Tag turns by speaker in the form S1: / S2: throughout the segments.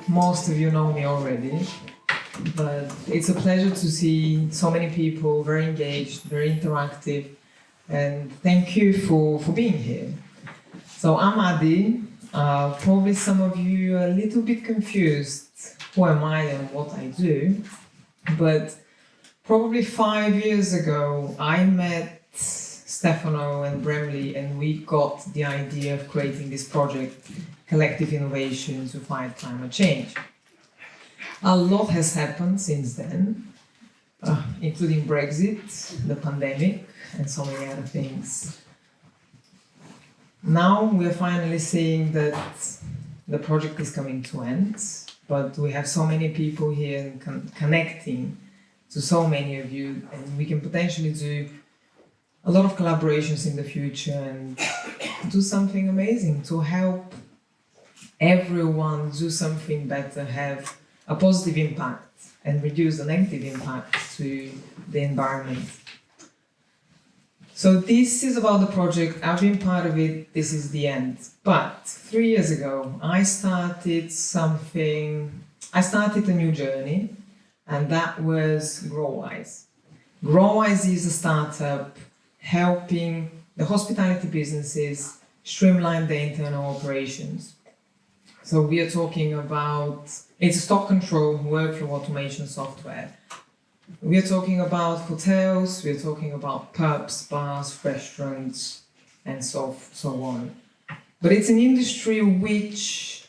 S1: most of you know me already, but it's a pleasure to see so many people very engaged, very interactive, and thank you for being here. So I'm Adi. Probably some of you are a little bit confused. Who am I and what I do? But probably 5 years ago, I met Stefano and Bremley, and we got the idea of creating this project, Collective Innovation to Fight Climate Change. A lot has happened since then, including Brexit, the pandemic, and so many other things. Now we are finally seeing that the project is coming to end, but we have so many people here and connecting to so many of you, and we can potentially do a lot of collaborations in the future and do something amazing to help everyone do something better, have a positive impact and reduce the negative impact to the environment. So this is about the project. I've been part of it. This is the end. But 3 years ago, I started a new journey, and that was GrowWise. GrowWise is a startup helping the hospitality businesses streamline their internal operations. So we are talking about, it's a stock control workflow automation software. We are talking about hotels, we are talking about pubs, bars, restaurants, and so on. But it's an industry which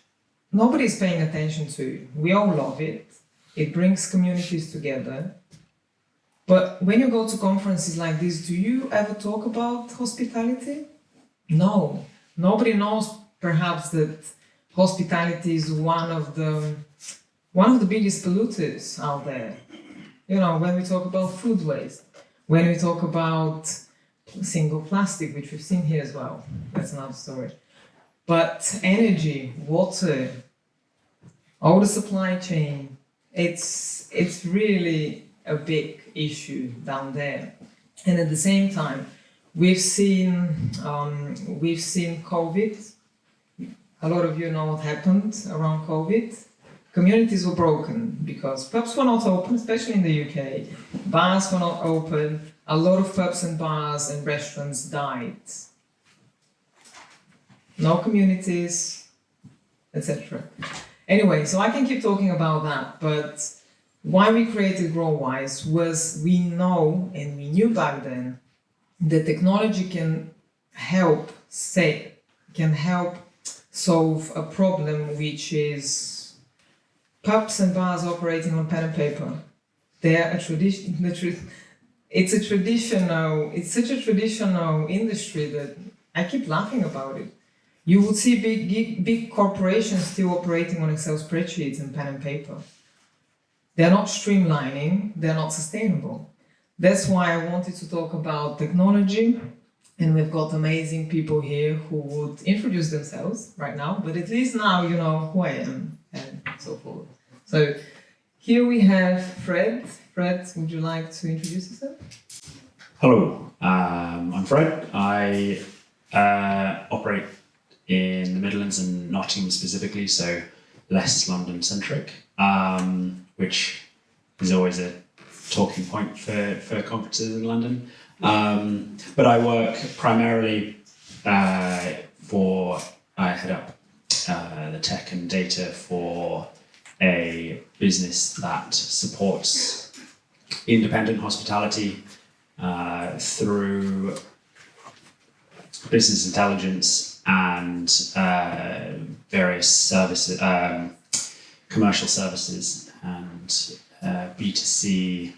S1: nobody is paying attention to. We all love it. It brings communities together. But when you go to conferences like this, do you ever talk about hospitality? No. Nobody knows perhaps that hospitality is one of the biggest polluters out there. You know, when we talk about food waste, when we talk about single plastic, which we've seen here as well, that's another story. But energy, water, all the supply chain, it's really a big issue down there. And at the same time, we've seen COVID. A lot of you know what happened around COVID. Communities were broken because pubs were not open, especially in the UK. Bars were not open. A lot of pubs and bars and restaurants died. No communities, etc. Anyway, so I can keep talking about that, but why we created GrowWise was we know, and we knew back then, that technology can help solve a problem, which is pubs and bars operating on pen and paper. They are a tradition. It's such a traditional industry that I keep laughing about it. You would see big corporations still operating on Excel spreadsheets and pen and paper. They're not streamlining, they're not sustainable. That's why I wanted to talk about technology, and we've got amazing people here who would introduce themselves right now, but at least now you know who I am and so forth. So here we have Fred. Fred, would you like to introduce yourself?
S2: Hello, I'm Fred. I operate in the Midlands and Nottingham specifically, so less London-centric, which is always a talking point for conferences in London. But I work primarily I head up the tech and data for a business that supports independent hospitality through business intelligence and various services, commercial services and B2C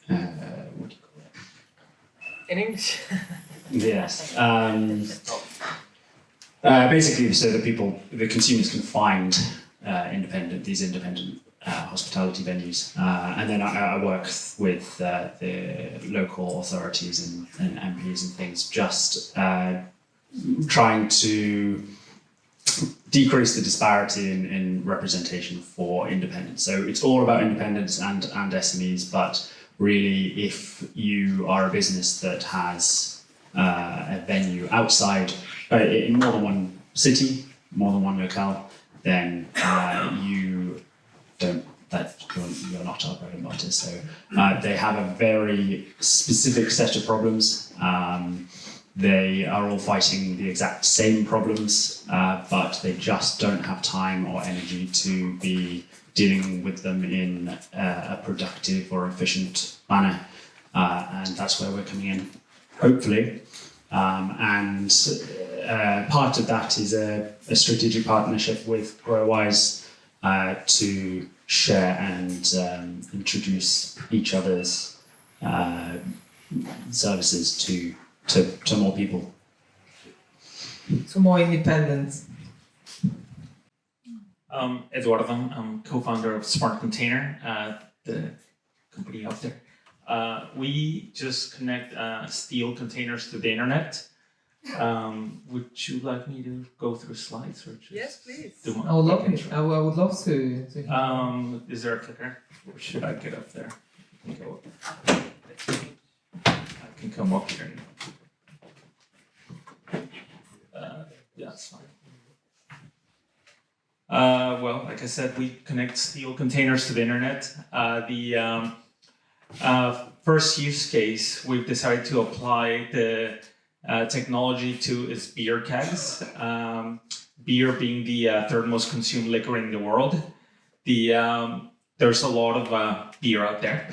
S2: what do you call it?
S1: In English?
S2: Yes. Basically, so that the consumers can find these independent hospitality venues. And then I work with the local authorities and MPs and things, just trying to decrease the disparity in representation for independents. So it's all about independents and SMEs, but really if you are a business that has a venue outside in more than one city, more than one locale, then you're not our bread and butter. So they have a very specific set of problems. They are all fighting the exact same problems, but they just don't have time or energy to be dealing with them in a productive or efficient manner. And that's where we're coming in, hopefully. And part of that is a strategic partnership with GrowWise to share and introduce each other's services to more people.
S1: So more independence.
S3: Eduardo, I'm co-founder of Smart Container, the company out there. We just connect steel containers to the internet. Would you like me to go through slides or just?
S4: Yes, please.
S3: Do my
S1: I would love
S3: intro?
S1: it. I would love to.
S3: Is there a clicker, or should I get up there? I can go up. I can come up here. Yeah, that's fine. Well, like I said, we connect steel containers to the internet. The first use case, we've decided to apply the technology to is beer kegs. Beer being the third most consumed liquor in the world. There's a lot of beer out there,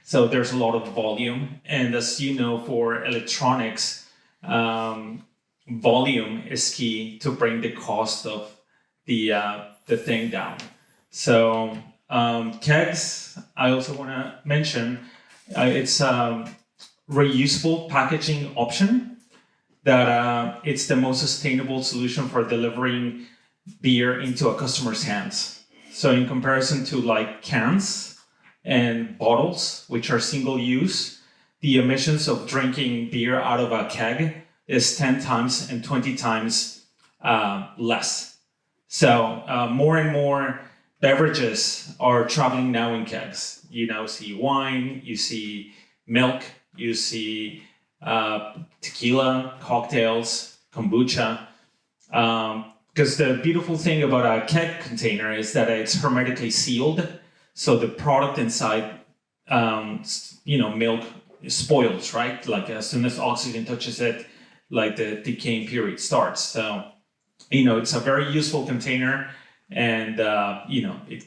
S3: so there's a lot of volume. And as you know, for electronics, volume is key to bring the cost of the thing down. So kegs, I also want to mention, it's a reusable packaging option that it's the most sustainable solution for delivering beer into a customer's hands. So in comparison to like cans and bottles, which are single use, the emissions of drinking beer out of a keg is 10 times and 20 times less. So more and more beverages are traveling now in kegs. You now see wine, you see milk, you see tequila, cocktails, kombucha. Because the beautiful thing about a keg container is that it's hermetically sealed. So the product inside, milk spoils, right? Like as soon as oxygen touches it, like the decaying period starts. So, it's a very useful container, and it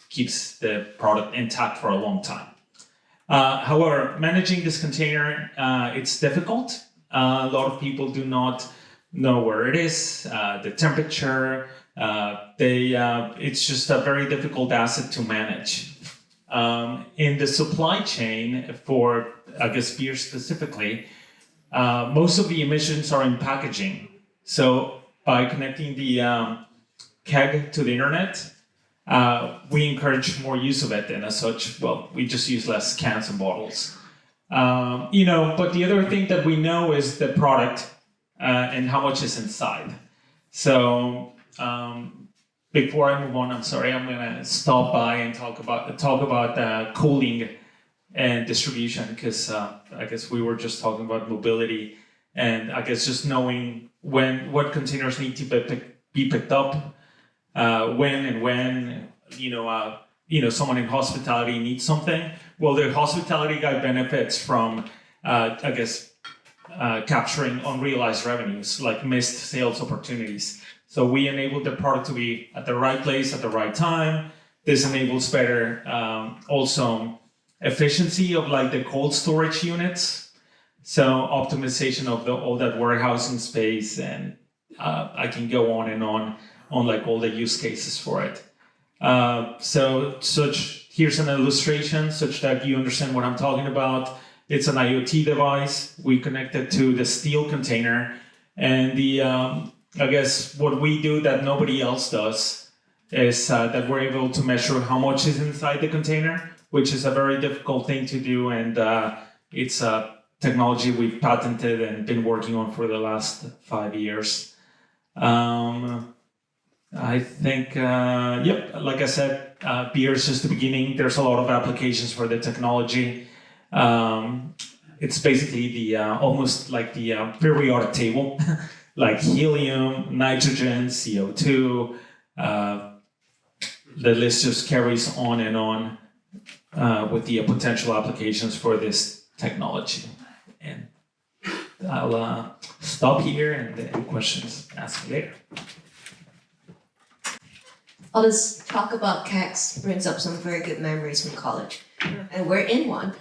S3: keeps the product intact for a long time. However, managing this container, it's difficult. A lot of people do not know where it is, the temperature. It's just a very difficult asset to manage. In the supply chain for, I guess, beer specifically, most of the emissions are in packaging. So by connecting the keg to the internet, we encourage more use of it, and as such, we just use less cans and bottles. But the other thing that we know is the product and how much is inside. So before I move on, I'm sorry, I'm gonna stop by and talk about cooling and distribution, because I guess we were just talking about mobility, and I guess just knowing what containers need to be picked up, when someone in hospitality needs something. Well, the hospitality guy benefits from capturing unrealized revenues, like missed sales opportunities. So we enable the product to be at the right place at the right time. This enables better also efficiency of like the cold storage units. So optimization of all that warehousing space, and I can go on and on like all the use cases for it. Here's an illustration such that you understand what I'm talking about. It's an IoT device. We connect it to the steel container, and I guess what we do that nobody else does is that we're able to measure how much is inside the container, which is a very difficult thing to do, and it's a technology we've patented and been working on for the last 5 years. I think, like I said, beer is just the beginning. There's a lot of applications for the technology. It's basically almost like the periodic table. like helium, nitrogen, CO2. The list just carries on and on with the potential applications for this technology. And I'll stop here, and any questions, ask me later.
S4: All this talk about kegs brings up some very good memories from college, and we're in one.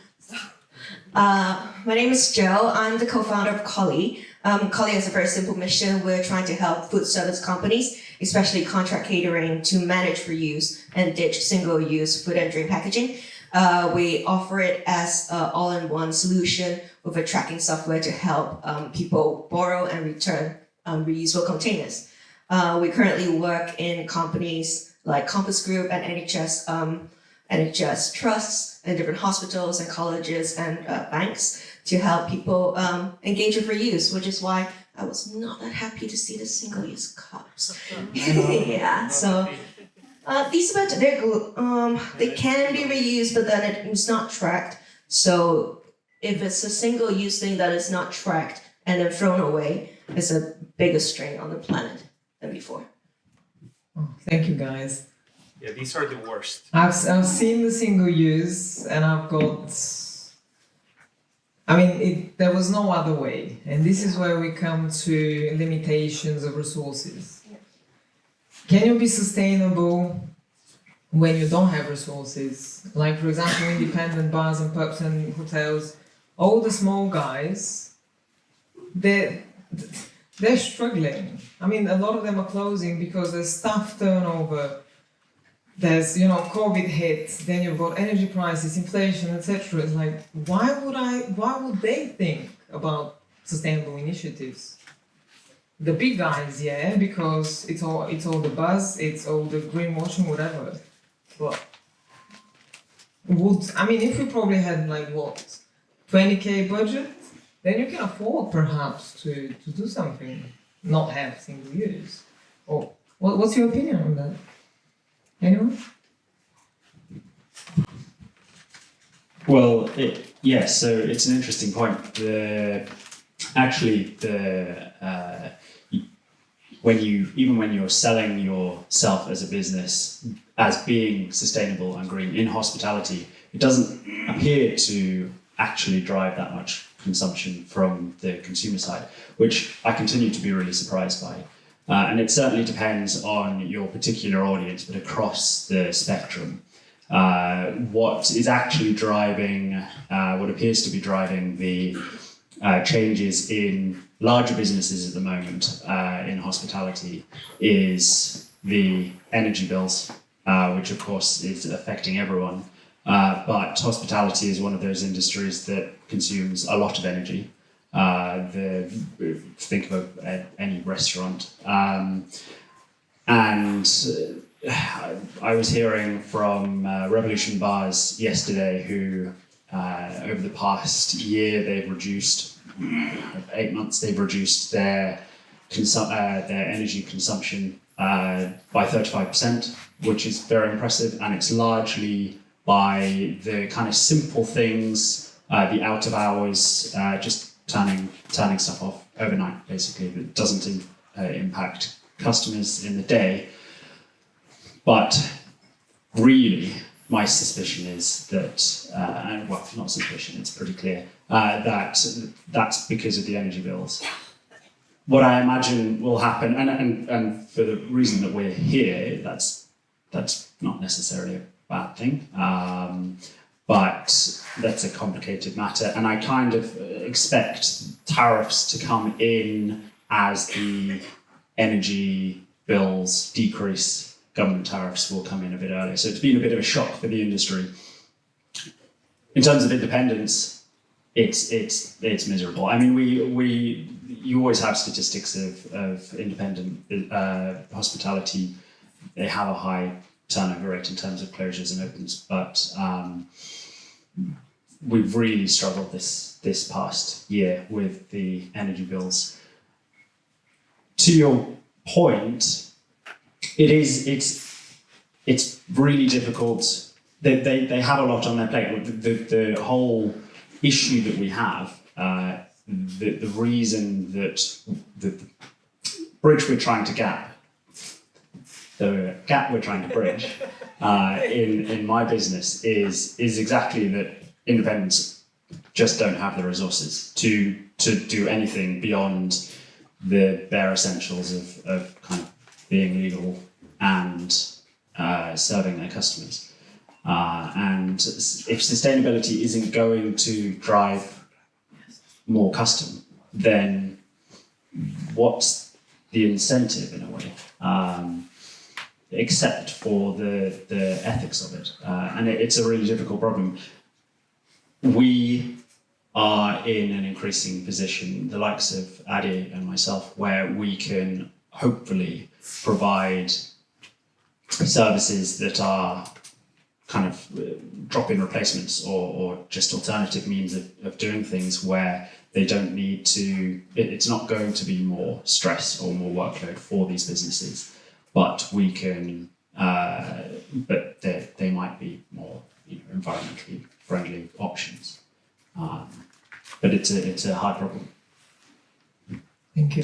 S4: My name is Joe. I'm the co-founder of Collie. Collie has a very simple mission. We're trying to help food service companies, especially contract catering, to manage reuse and ditch single-use food and drink packaging. We offer it as an all-in-one solution with a tracking software to help people borrow and return reusable containers. We currently work in companies like Compass Group and NHS trusts and different hospitals and colleges and banks to help people engage with reuse, which is why I was not that happy to see the single-use cups. Yeah, so these are they're good. They can be reused, but then it's not tracked. So if it's a single-use thing that is not tracked and then thrown away, it's a bigger strain on the planet than before.
S1: Oh, thank you, guys.
S3: Yeah, these are the worst.
S1: I've seen the single use, and I've got. I mean, there was no other way, and this is where we come to limitations of resources. Can you be sustainable when you don't have resources? Like, for example, independent bars and pubs and hotels, all the small guys, they're struggling. I mean, a lot of them are closing because there's staff turnover. There's, COVID hits, then you've got energy prices, inflation, etc. It's like, why would they think about sustainable initiatives? The big guys, yeah, because it's all the buzz, it's all the greenwashing, whatever. But if we probably had 20k budget, then you can afford perhaps to do something, not have single use. Or what's your opinion on that? Anyone?
S2: Well, yes. So it's an interesting point. When you're selling yourself as a business as being sustainable and green in hospitality, it doesn't appear to actually drive that much consumption from the consumer side, which I continue to be really surprised by. And it certainly depends on your particular audience, but across the spectrum. What is actually driving, what appears to be driving the changes in larger businesses at the moment in hospitality is the energy bills, which of course is affecting everyone. But hospitality is one of those industries that consumes a lot of energy. Think of any restaurant. And I was hearing from Revolution Bars yesterday who over the past year they've reduced, 8 months, they've reduced their energy consumption by 35%, which is very impressive, and it's largely by the kind of simple things, the out of hours, just turning stuff off overnight, basically, that doesn't impact customers in the day. But really, my suspicion is that, not suspicion, it's pretty clear, that that's because of the energy bills. What I imagine will happen, and for the reason that we're here, that's not necessarily a bad thing, but that's a complicated matter, and I kind of expect tariffs to come in as the energy bills decrease. Government tariffs will come in a bit earlier. So it's been a bit of a shock for the industry. In terms of independence, it's miserable. I mean, you always have statistics of independent hospitality. They have a high turnover rate in terms of closures and opens, but we've really struggled this past year with the energy bills. To your point, it's really difficult. They have a lot on their plate. The whole issue that we have, the reason that bridge we're trying to gap, the gap we're trying to bridge in my business is exactly that independents just don't have the resources to do anything beyond the bare essentials of kind of being legal and serving their customers. And if sustainability isn't going to drive more custom, then what's the incentive in a way, except for the ethics of it? And it's a really difficult problem. We are in an increasing position, the likes of Adi and myself, where we can hopefully provide services that are kind of drop-in replacements or just alternative means of doing things where they don't need to, it's not going to be more stress or more workload for these businesses, but we can, but they might be more environmentally friendly options. But it's a hard problem.
S1: Thank you.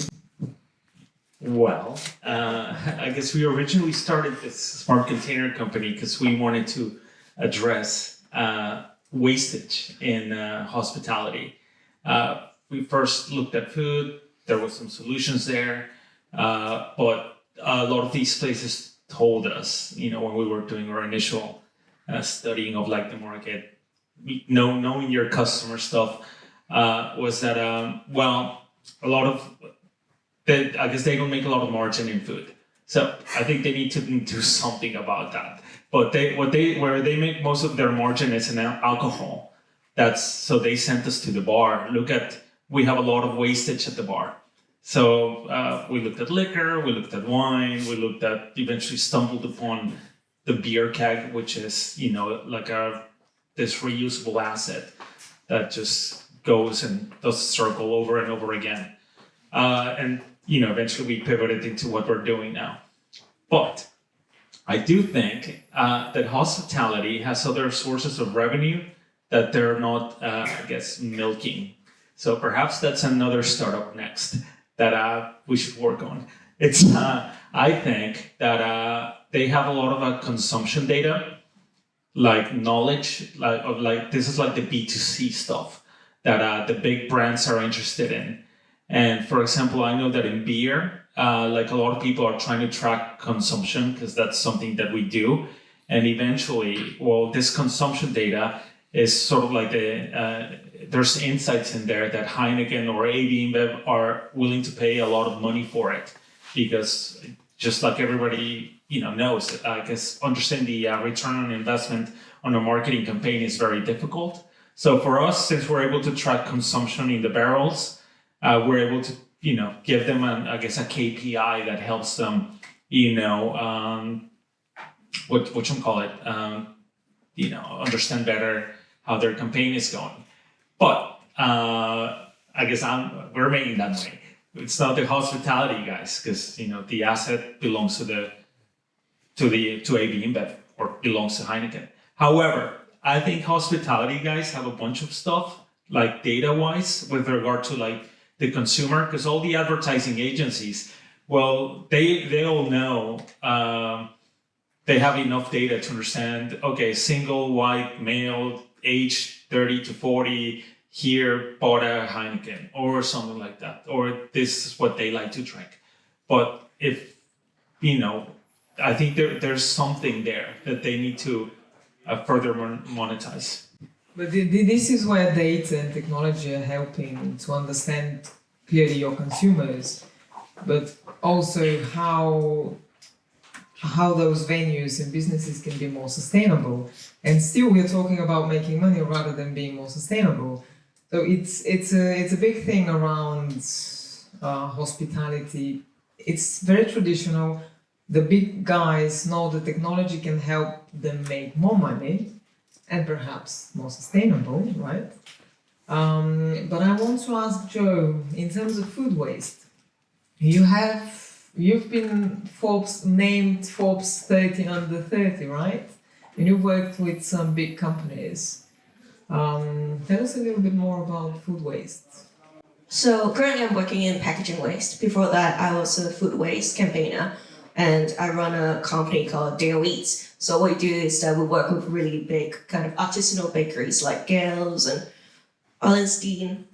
S3: Well, I guess we originally started this smart container company because we wanted to address wastage in hospitality. We first looked at food. There was some solutions there, but a lot of these places told us, when we were doing our initial studying of like the market, knowing your customer stuff, was that a lot of I guess they don't make a lot of margin in food, so I think they need to do something about that. But where they make most of their margin is in alcohol. So they sent us to the bar. We have a lot of wastage at the bar. So we looked at liquor, we looked at wine, eventually stumbled upon the beer keg, which is like this reusable asset that just goes and does a circle over and over again. And eventually we pivoted into what we're doing now. But I do think that hospitality has other sources of revenue that they're not, milking. So perhaps that's another startup next that we should work on. I think that they have a lot of consumption data, like knowledge, this is like the B2C stuff that the big brands are interested in. And for example, I know that in beer, like a lot of people are trying to track consumption because that's something that we do. And eventually, this consumption data is sort of like there's insights in there that Heineken or AB InBev are willing to pay a lot of money for it, because just like everybody knows, I guess understanding the return on investment on a marketing campaign is very difficult. So for us, since we're able to track consumption in the barrels, we're able to give them a KPI that helps them understand better how their campaign is going. But I guess we're making that way. It's not the hospitality guys, because the asset belongs to AB InBev or belongs to Heineken. However, I think hospitality guys have a bunch of stuff like data-wise with regard to like the consumer, because all the advertising agencies, they all know they have enough data to understand, okay, single white male, age 30 to 40, here bought a Heineken or something like that, or this is what they like to drink. But if, I think there's something there that they need to further monetize.
S1: But this is where data and technology are helping to understand clearly your consumers, but also how those venues and businesses can be more sustainable. And still, we're talking about making money rather than being more sustainable. So it's a big thing around hospitality. It's very traditional. The big guys know the technology can help them make more money and perhaps more sustainable, right? But I want to ask Joe, in terms of food waste, you've been named Forbes 30 under 30, right? And you've worked with some big companies. Tell us a little bit more about food waste.
S4: So currently I'm working in packaging waste. Before that, I was a food waste campaigner and I run a company called Dale Eats. So what we do is that we work with really big kind of artisanal bakeries like Gales and Allenstein.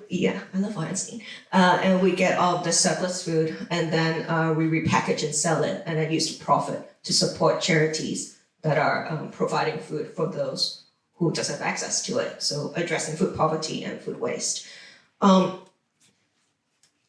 S4: Yeah, I love Allenstein. And we get all of the surplus food and then we repackage and sell it and then use the profit to support charities that are providing food for those who just have access to it. So addressing food poverty and food waste.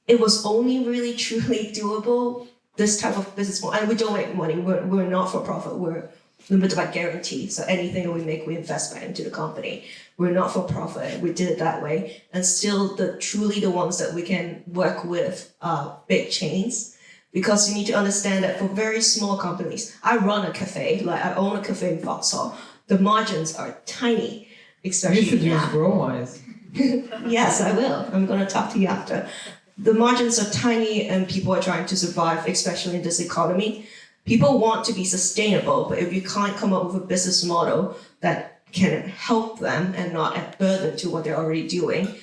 S4: It was only really truly doable, this type of business model. And we don't make money, we're not for profit, we're limited by guarantee. So anything that we make, we invest back into the company. We're not for profit, we did it that way. And still truly the ones that we can work with are big chains. Because you need to understand that for very small companies, I run a cafe, like I own a cafe in Vauxhall. The margins are tiny, especially
S1: You should use
S4: now.
S1: GrowWise.
S4: Yes, I will. I'm going to talk to you after. The margins are tiny and people are trying to survive, especially in this economy. People want to be sustainable, but if you can't come up with a business model that can help them and not add burden to what they're already doing,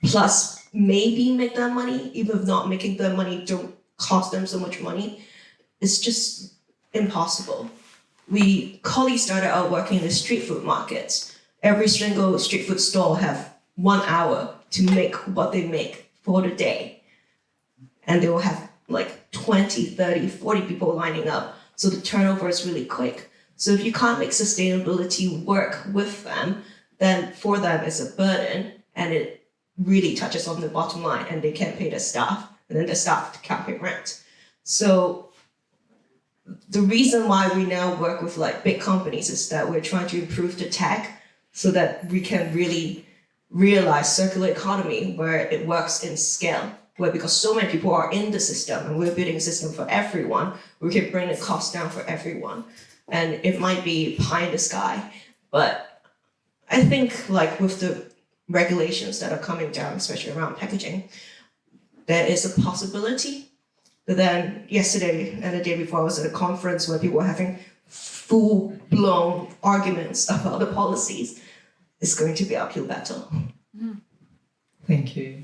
S4: plus maybe make them money, even if not making them money don't cost them so much money, it's just impossible. Colleagues started out working in the street food markets. Every single street food stall have 1 hour to make what they make for the day. And they will have like 20, 30, 40 people lining up. So the turnover is really quick. So if you can't make sustainability work with them, then for them it's a burden and it really touches on the bottom line and they can't pay their staff and then the staff can't pay rent. So the reason why we now work with like big companies is that we're trying to improve the tech so that we can really realize circular economy where it works in scale, where because so many people are in the system and we're building a system for everyone, we can bring the cost down for everyone. And it might be pie in the sky, but I think like with the regulations that are coming down, especially around packaging, there is a possibility. But then yesterday and the day before I was at a conference where people were having full-blown arguments about the policies. It's going to be an uphill battle.
S1: Thank you.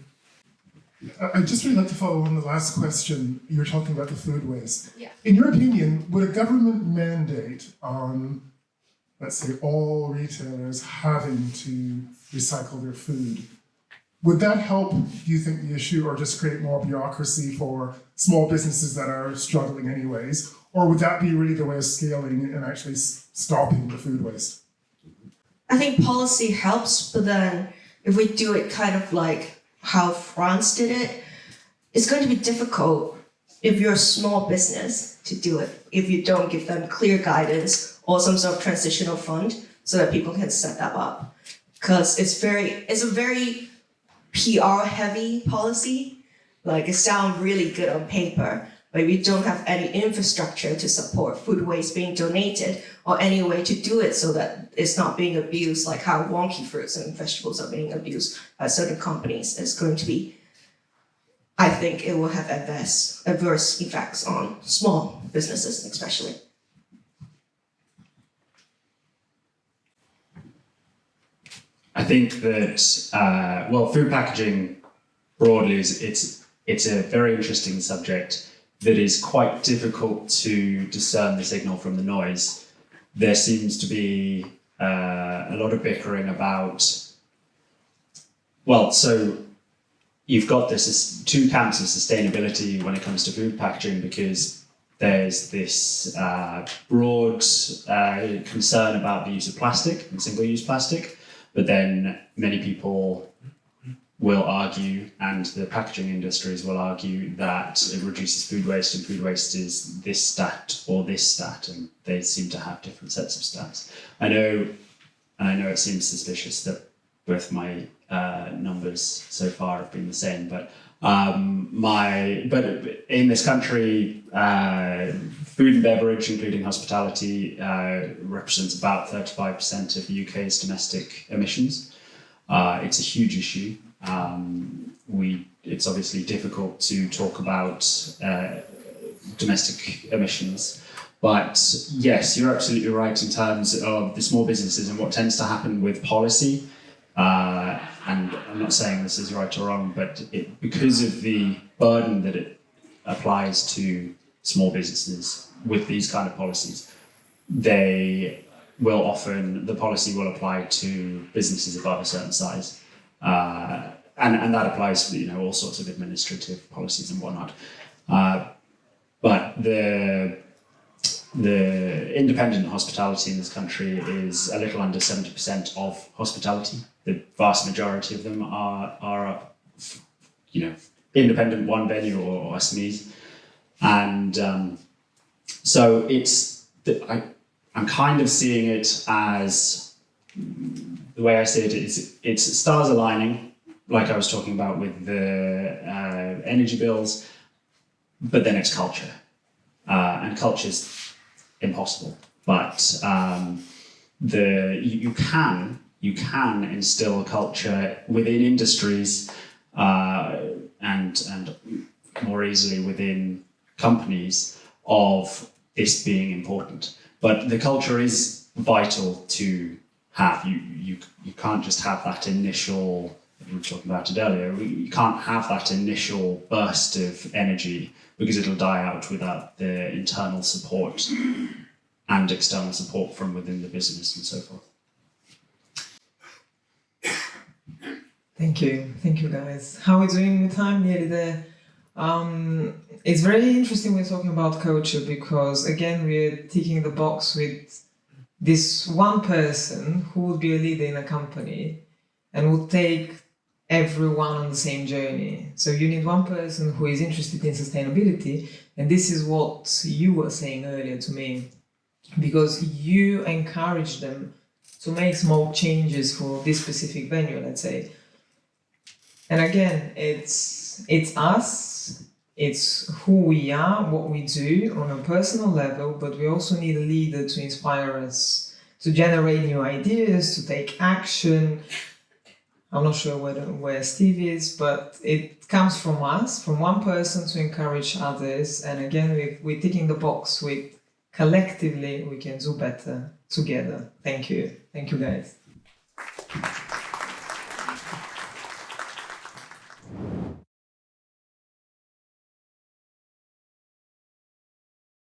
S5: I'd just really like to follow on the last question. You were talking about the food waste.
S4: Yeah.
S5: In your opinion, would a government mandate on, let's say, all retailers having to recycle their food, would that help, do you think, the issue, or just create more bureaucracy for small businesses that are struggling anyways? Or would that be really the way of scaling and actually stopping the food waste?
S4: I think policy helps, but then if we do it kind of like how France did it, it's going to be difficult if you're a small business to do it, if you don't give them clear guidance or some sort of transitional fund so that people can set that up. Because it's a very PR heavy policy. Like it sounds really good on paper, but if you don't have any infrastructure to support food waste being donated or any way to do it so that it's not being abused, like how wonky fruits and vegetables are being abused by certain companies, it's going to be, I think it will have adverse effects on small businesses especially.
S2: I think that food packaging broadly it's a very interesting subject that is quite difficult to discern the signal from the noise. There seems to be a lot of bickering about. So you've got this two camps of sustainability when it comes to food packaging, because there's this broad concern about the use of plastic and single-use plastic. But then many people will argue, and the packaging industries will argue, that it reduces food waste, and food waste is this stat or this stat, and they seem to have different sets of stats. I know it seems suspicious that both my numbers so far have been the same, but in this country, food and beverage, including hospitality, represents about 35% of the UK's domestic emissions. It's a huge issue. It's obviously difficult to talk about domestic emissions, but yes, you're absolutely right in terms of the small businesses and what tends to happen with policy. and I'm not saying this is right or wrong, but because of the burden that it applies to small businesses with these kind of policies, the policy will apply to businesses above a certain size. And that applies to, all sorts of administrative policies and whatnot. But the independent hospitality in this country is a little under 70% of hospitality. The vast majority of them are independent one venue or SMEs. And so I'm kind of seeing it as, the way I see it is, it's stars aligning, like I was talking about with the energy bills, but then it's culture. And culture's impossible, but you can instill a culture within industries and more easily within companies of this being important. But the culture is vital to have. You can't just have that initial, we were talking about it earlier, you can't have that initial burst of energy because it'll die out without the internal support and external support from within the business and so forth.
S1: Thank you guys. How are we doing with time? Nearly there. It's very interesting we're talking about culture because again we're ticking the box with this one person who would be a leader in a company and would take everyone on the same journey. So you need one person who is interested in sustainability, and this is what you were saying earlier to me, because you encourage them to make small changes for this specific venue, let's say. And again, it's us, it's who we are, what we do on a personal level, but we also need a leader to inspire us, to generate new ideas, to take action. I'm not sure where Steve is, but it comes from us, from one person to encourage others. And again, we're ticking the box with collectively we can do better together. Thank you. Thank you guys.